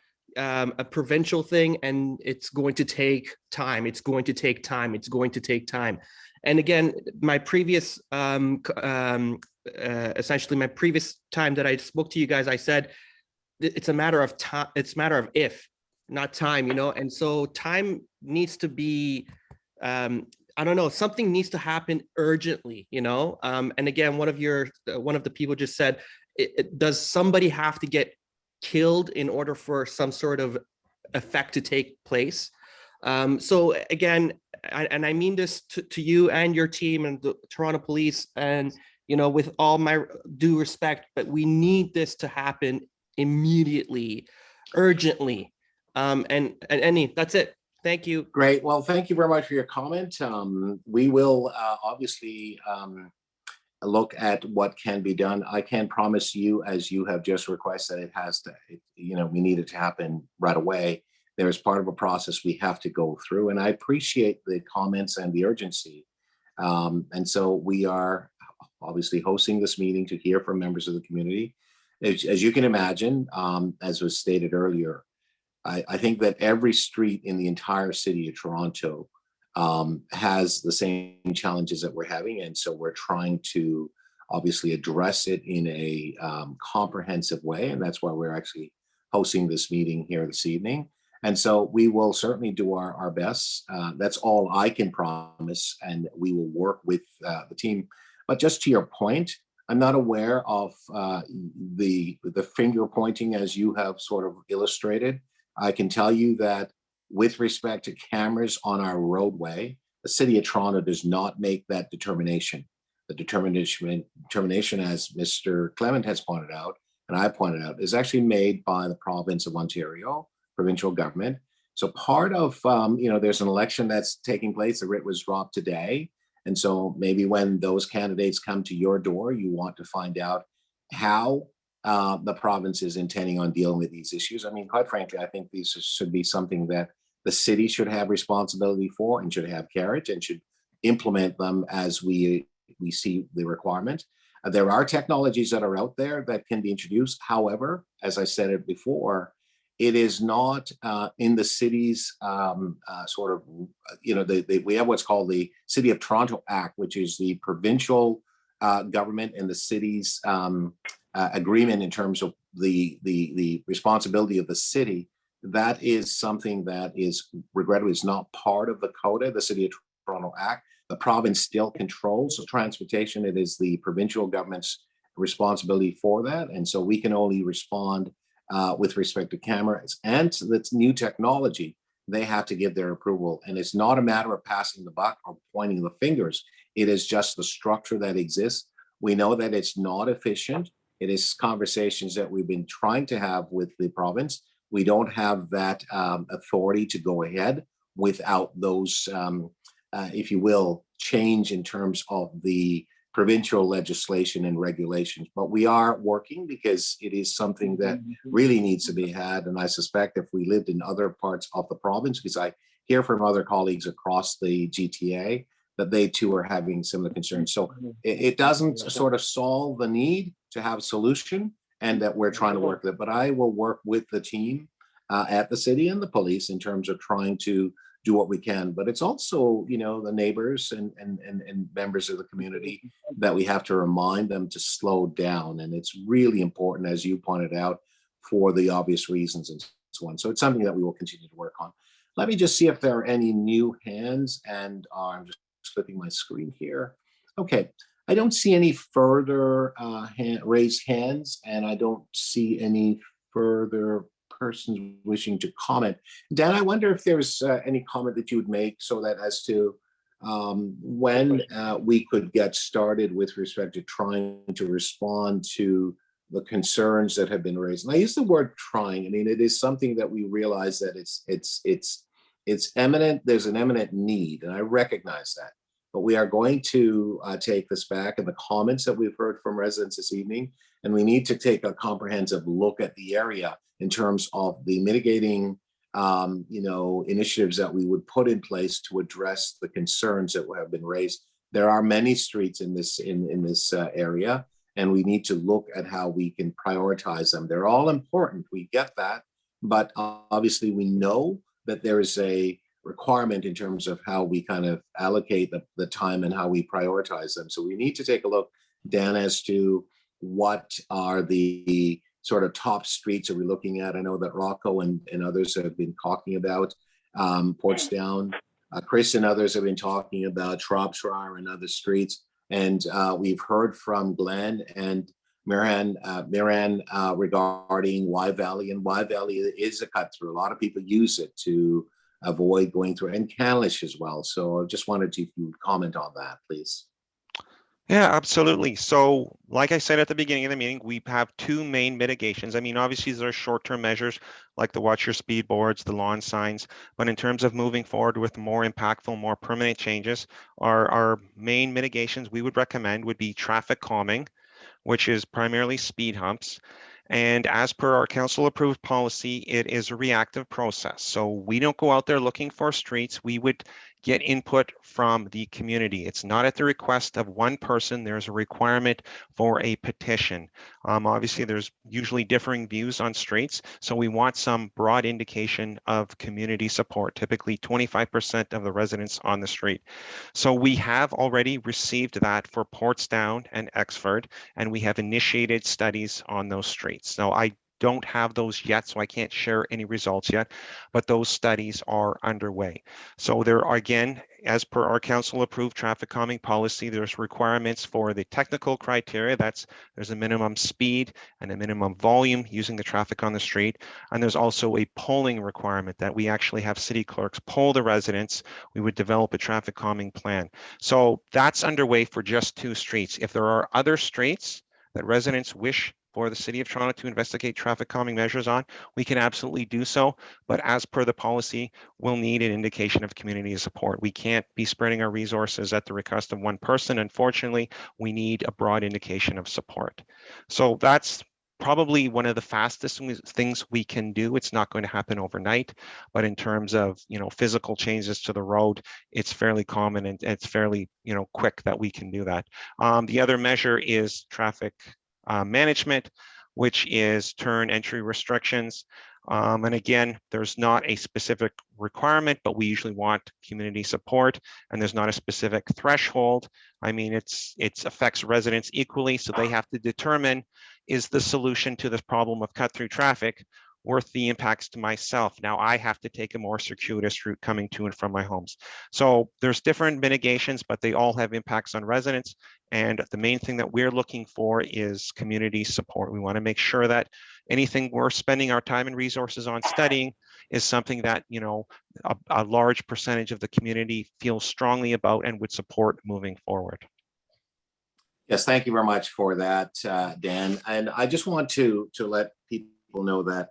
provincial thing, and it's going to take time. It's going to take time. It's going to take time. And again, my previous essentially my previous time that I spoke to you guys, I said it's a matter of time. It's a matter of if, not time, and so time needs to be, I don't know, something needs to happen urgently, and again, one of the people just said, does somebody have to get killed in order for some sort of effect to take place? So again, and I mean this to you and your team and the Toronto Police, and with all my due respect, but we need this to happen immediately, urgently. And Annie, that's it. Thank you. Great. Well, thank you very much for your comment. We will obviously look at what can be done. I can promise you, as you have just requested, it has to, we need it to happen right away. There's part of a process we have to go through, and I appreciate the comments and the urgency. And so we are obviously hosting this meeting to hear from members of the community. As you can imagine, as was stated earlier, I think that every street in the entire city of Toronto has the same challenges that we're having. And so we're trying to obviously address it in a comprehensive way. And that's why we're actually hosting this meeting here this evening. And so we will certainly do our best. That's all I can promise. And we will work with the team. But just to your point, I'm not aware of the finger pointing as you have sort of illustrated. I can tell you that with respect to cameras on our roadway, the City of Toronto does not make that determination. The determination, as Mr. Clement has pointed out, and I pointed out, is actually made by the province of Ontario, provincial government. So part of, there's an election that's taking place. The writ was dropped today. And so maybe when those candidates come to your door, you want to find out how the province is intending on dealing with these issues. I mean, quite frankly, I think these should be something that the city should have responsibility for and should have carriage and should implement them as we see the requirement. There are technologies that are out there that can be introduced. However, as I said it before, it is not in the city's sort of, we have what's called the City of Toronto Act, which is the provincial government and the city's agreement in terms of the responsibility of the city. That is something that is regrettably is not part of the CODA, the City of Toronto Act. The province still controls the transportation. It is the provincial government's responsibility for that. And so we can only respond with respect to cameras and that's new technology. They have to give their approval. And it's not a matter of passing the buck or pointing the fingers. It is just the structure that exists. We know that it's not efficient. It is conversations that we've been trying to have with the province. We don't have that authority to go ahead without those, if you will, change in terms of the provincial legislation and regulations. But we are working because it is something that really needs to be had. And I suspect if we lived in other parts of the province, because I hear from other colleagues across the GTA, that they too are having similar concerns. So it doesn't sort of solve the need to have a solution, and that we're trying to work with it. But I will work with the team at the city and the police in terms of trying to do what we can. But it's also, the neighbors and members of the community that we have to remind them to slow down. And it's really important, as you pointed out, for the obvious reasons and so on. So it's something that we will continue to work on. Let me just see if there are any new hands, and I'm just flipping my screen here. Okay, I don't see any further raised hands, and I don't see any further persons wishing to comment. Dan, I wonder if there's any comment that you would make so that as to when we could get started with respect to trying to respond to the concerns that have been raised. And I use the word trying. I mean, it is something that we realize that it's eminent. There's an eminent need, and I recognize that. But we are going to take this back and the comments that we've heard from residents this evening, and we need to take a comprehensive look at the area in terms of the mitigating, initiatives that we would put in place to address the concerns that have been raised. There are many streets in this area, and we need to look at how we can prioritize them. They're all important. We get that, but obviously we know that there is a requirement in terms of how we kind of allocate the time and how we prioritize them. So we need to take a look, Dan, as to what are the sort of top streets are we looking at. I know that Rocco and others have been talking about Portsdown. Chris and others have been talking about Shropshire and other streets. And we've heard from Glenn and Miran regarding Wye Valley, and Wye Valley is a cut through. A lot of people use it to avoid going through, and Canlish as well. So I just wanted to, if you would comment on that, please. Yeah, absolutely. So like I said at the beginning of the meeting, we have two main mitigations. I mean, obviously there are short-term measures like the watch your speed boards, the lawn signs, but in terms of moving forward with more impactful, more permanent changes, our main mitigations we would recommend would be traffic calming, which is primarily speed humps. And as per our council approved policy, it is a reactive process. So we don't go out there looking for streets. We would get input from the community. It's not at the request of one person. There's a requirement for a petition. Obviously, there's usually differing views on streets. So we want some broad indication of community support, typically 25% of the residents on the street. So we have already received that for Portsdown and Exford, and we have initiated studies on those streets. So I don't have those yet, so I can't share any results yet, but those studies are underway. So there are, again, as per our council approved traffic calming policy, there's requirements for the technical criteria. There's a minimum speed and a minimum volume using the traffic on the street. And there's also a polling requirement that we actually have city clerks poll the residents. We would develop a traffic calming plan. So that's underway for just 2 streets. If there are other streets that residents wish for the City of Toronto to investigate traffic calming measures on, we can absolutely do so. But as per the policy, we'll need an indication of community support. We can't be spreading our resources at the request of one person. Unfortunately, we need a broad indication of support. So that's probably one of the fastest things we can do. It's not going to happen overnight, but in terms of, physical changes to the road, it's fairly common and it's fairly, quick that we can do that. The other measure is traffic management, which is turn entry restrictions. And again, there's not a specific requirement, but we usually want community support, and there's not a specific threshold. I mean, it affects residents equally, so they have to determine, is the solution to this problem of cut through traffic worth the impacts to myself? Now I have to take a more circuitous route coming to and from my homes. So there's different mitigations, but they all have impacts on residents. And the main thing that we're looking for is community support. We want to make sure that anything we're spending our time and resources on studying is something that, a large percentage of the community feels strongly about and would support moving forward. Yes, thank you very much for that, Dan. And I just want to let people know that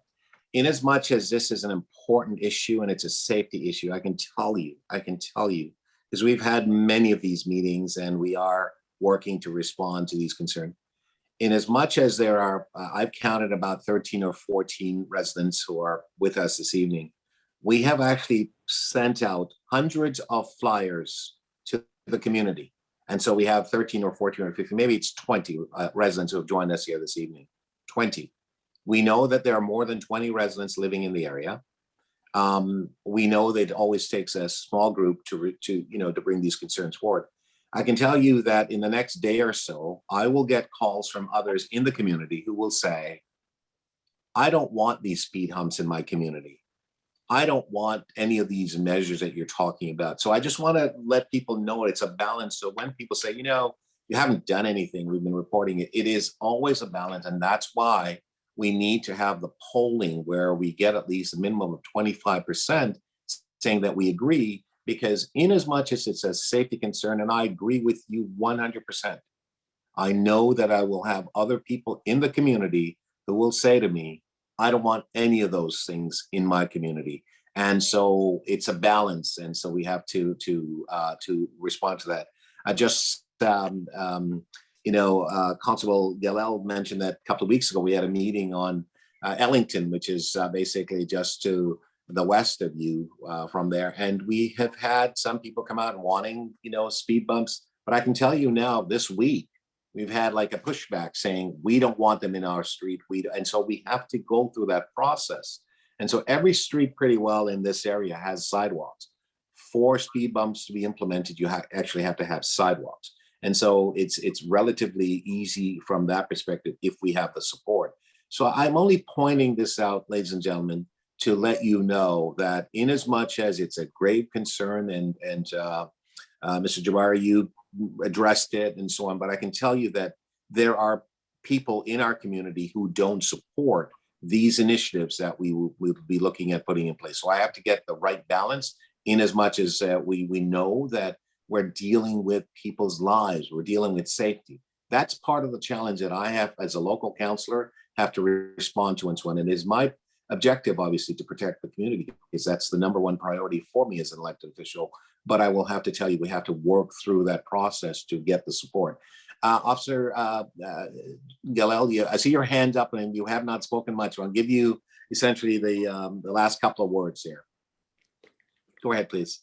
in as much as this is an important issue and it's a safety issue, I can tell you, because we've had many of these meetings and we are working to respond to these concerns. In as much as there are, I've counted about 13 or 14 residents who are with us this evening. We have actually sent out hundreds of flyers to the community. And so we have 13 or 14 or 15, maybe it's 20 residents who have joined us here this evening, 20. We know that there are more than 20 residents living in the area. We know that it always takes a small group to bring these concerns forward. I can tell you that in the next day or so, I will get calls from others in the community who will say, I don't want these speed humps in my community. I don't want any of these measures that you're talking about. So I just want to let people know it's a balance. So when people say, you haven't done anything, we've been reporting it, it is always a balance. And that's why we need to have the polling where we get at least a minimum of 25% saying that we agree, because in as much as it's a safety concern, and I agree with you 100%, I know that I will have other people in the community who will say to me, I don't want any of those things in my community. And so it's a balance. And so we have to respond to that. I just, Constable Galel mentioned that a couple of weeks ago, we had a meeting on Ellington, which is basically just to the west of you from there. And we have had some people come out wanting, speed bumps. But I can tell you now this week, we've had like a pushback saying, we don't want them in our street. And so we have to go through that process. And so every street pretty well in this area has sidewalks. For speed bumps to be implemented, you actually have to have sidewalks. And so it's relatively easy from that perspective if we have the support. So I'm only pointing this out, ladies and gentlemen, to let you know that in as much as it's a grave concern, and Mr. Jabari, you addressed it and so on, but I can tell you that there are people in our community who don't support these initiatives that we will be looking at putting in place. So I have to get the right balance in as much as we know that we're dealing with people's lives, we're dealing with safety. That's part of the challenge that I have as a local councillor have to respond to and so on. And it is my objective, obviously, to protect the community, because that's the number one priority for me as an elected official. But I will have to tell you, we have to work through that process to get the support. Officer Galel, I see your hand up and you have not spoken much. I'll give you essentially the last couple of words here. Go ahead, please.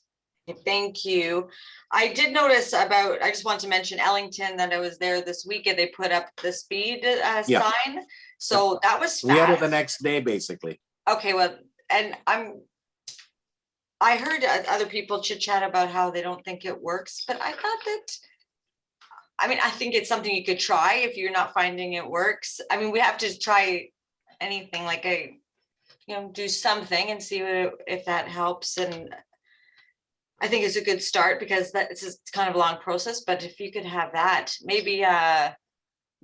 Thank you. I did notice I just want to mention Ellington, that I was there this week and they put up the speed sign. So that was fast. We had it the next day, basically. Okay, well, and I heard other people chit chat about how they don't think it works, but I thought I think it's something you could try if you're not finding it works. I mean, we have to try anything, like do something and see if that helps. And I think it's a good start, because it's kind of a long process, but if you could have that, maybe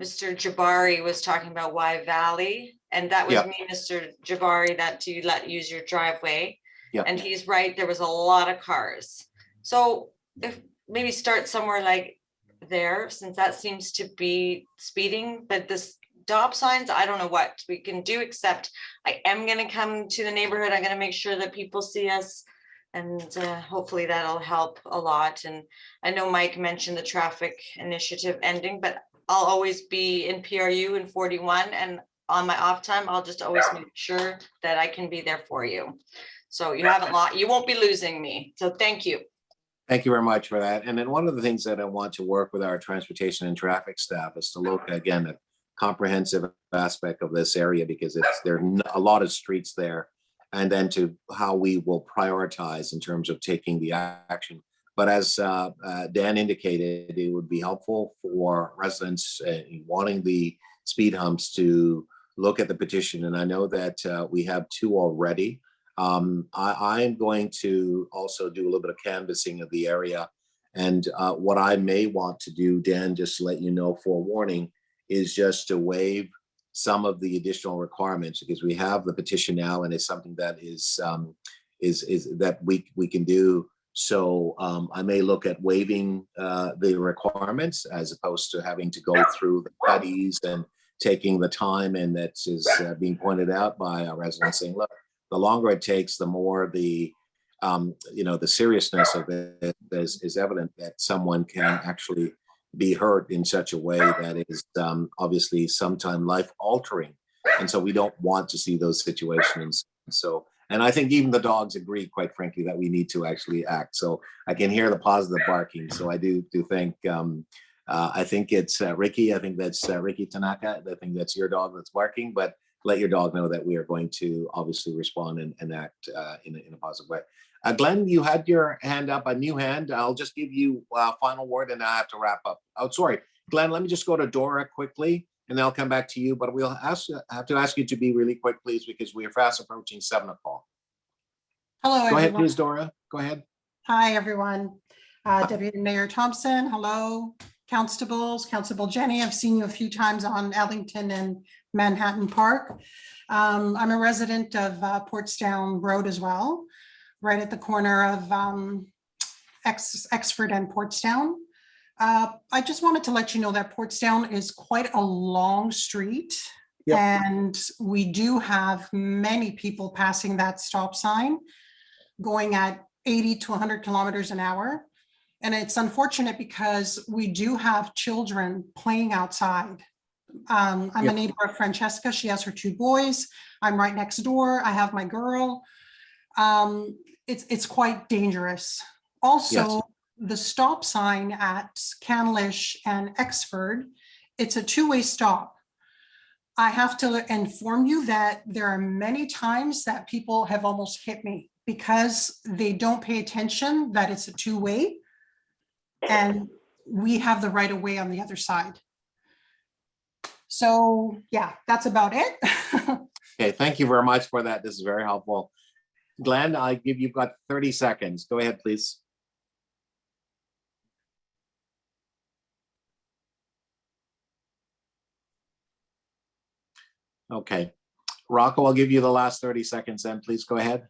Mr. Jabari was talking about Y Valley, and that was me, Mr. Jabari, that you let use your driveway. And he's right, there was a lot of cars. So if maybe start somewhere like there, since that seems to be speeding, but this stop signs, I don't know what we can do, except I am going to come to the neighborhood. I'm going to make sure that people see us, and hopefully that'll help a lot. And I know Mike mentioned the traffic initiative ending, but I'll always be in PRU in 41, and on my off time, I'll just always make sure that I can be there for you. So you haven't lost, you won't be losing me. So thank you. Thank you very much for that. And then one of the things that I want to work with our transportation and traffic staff is to look again at comprehensive aspect of this area, because there are a lot of streets there, and then to how we will prioritize in terms of taking the action. But as Dan indicated, it would be helpful for residents wanting the speed humps to look at the petition. And I know that we have 2 already. I'm going to also do a little bit of canvassing of the area. And what I may want to do, Dan, just to let you know, forewarning, is just to waive some of the additional requirements, because we have the petition now, and it's something that is that we can do. So I may look at waiving the requirements as opposed to having to go through the studies and taking the time. And that is being pointed out by our residents saying, look, the longer it takes, the more the the seriousness of it is evident, that someone can actually be hurt in such a way that is obviously sometime life altering. And so we don't want to see those situations. So, and I think even the dogs agree, quite frankly, that we need to actually act. So I can hear the positive barking. So I do think, I think it's Ricky. I think that's Ricky Tanaka. I think that's your dog that's barking, but let your dog know that we are going to obviously respond and act in a positive way. Glenn, you had your hand up, a new hand. I'll just give you a final word and I have to wrap up. Oh, sorry, Glenn, let me just go to Dora quickly and then I'll come back to you, but we'll have to ask you to be really quick, please, because we are fast approaching 7 o'clock. Hello, Go everyone. ahead, please, Dora. Go ahead. Hi, everyone. Deputy Mayor Thompson, hello. Constables, Constable Jenny, I've seen you a few times on Ellington and Manhattan Park. I'm a resident of Portstown Road as well, right at the corner of Exford and Portstown. I just wanted to let you know that Portstown is quite a long street. Yep. And we do have many people passing that stop sign going at 80 to 100 kilometers an hour. And it's unfortunate because we do have children playing outside. I'm a neighbor of Francesca. She has her 2 boys. I'm right next door. I have my girl. It's quite dangerous. Also, the stop sign at Canlish and Exford, it's a 2-way stop. I have to inform you that there are many times that people have almost hit me because they don't pay attention that it's a 2-way. And we have the right of way on the other side. So yeah, that's about it. Okay, thank you very much for that. This is very helpful. Glenn, you've got 30 seconds. Go ahead, please. Okay. Rocco, I'll give you the last 30 seconds then. Please go ahead.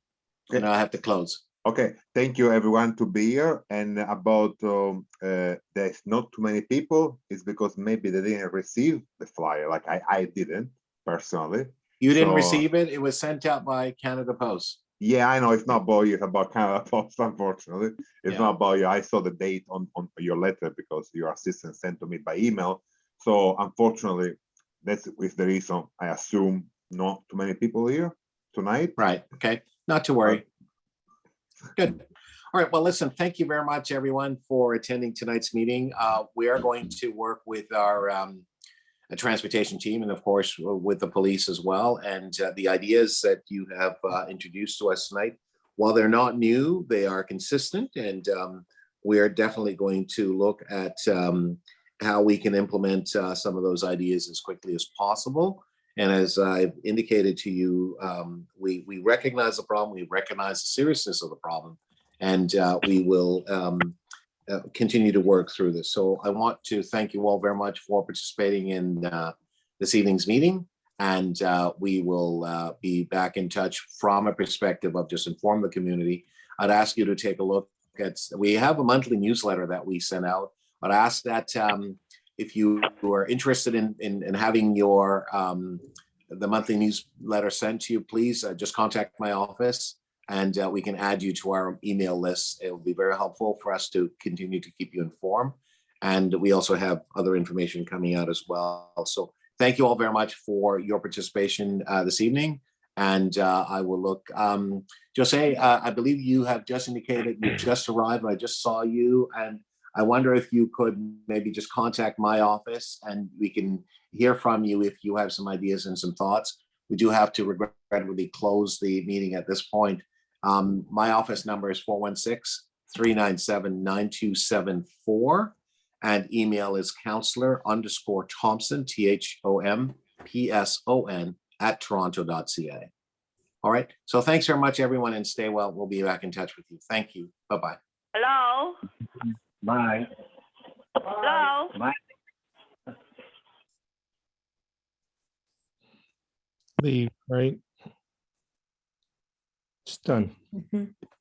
Okay. And I have to close. Okay, thank you everyone to be here. And about there's not too many people, it's because maybe they didn't receive the flyer, like I didn't personally. You didn't receive it? It was sent out by Canada Post. Yeah, I know it's not about you, it's about Canada Post, unfortunately. It's not about you. I saw the date on your letter because your assistant sent to me by email. So unfortunately, that's the reason I assume not too many people here tonight. Right, okay, not to worry. Good. All right. Well, listen, thank you very much, everyone, for attending tonight's meeting. We are going to work with our transportation team and, of course, with the police as well. And the ideas that you have introduced to us tonight, while they're not new, they are consistent. And we are definitely going to look at how we can implement some of those ideas as quickly as possible. And as I've indicated to you, we recognize the problem, we recognize the seriousness of the problem, and we will continue to work through this. So I want to thank you all very much for participating in this evening's meeting, and we will be back in touch from a perspective of just inform the community. I'd ask you to take a look at, we have a monthly newsletter that we send out. I'd ask that if you are interested in having your the monthly newsletter sent to you, please just contact my office and we can add you to our email list. It will be very helpful for us to continue to keep you informed. And we also have other information coming out as well. So thank you all very much for your participation this evening. And I will look, Jose, I believe you have just indicated you just arrived. I just saw you, and I wonder if you could maybe just contact my office and we can hear from you if you have some ideas and some thoughts. We do have to regrettably close the meeting at this point. My office number is 416-397-9274, and email is counselor_Thompson, THOMPSON @toronto.ca. All right. So thanks very much, everyone, and stay well. We'll be back in touch with you. Thank you. Bye-bye. Hello? Bye. Hello? Bye. Leave, right? It's done.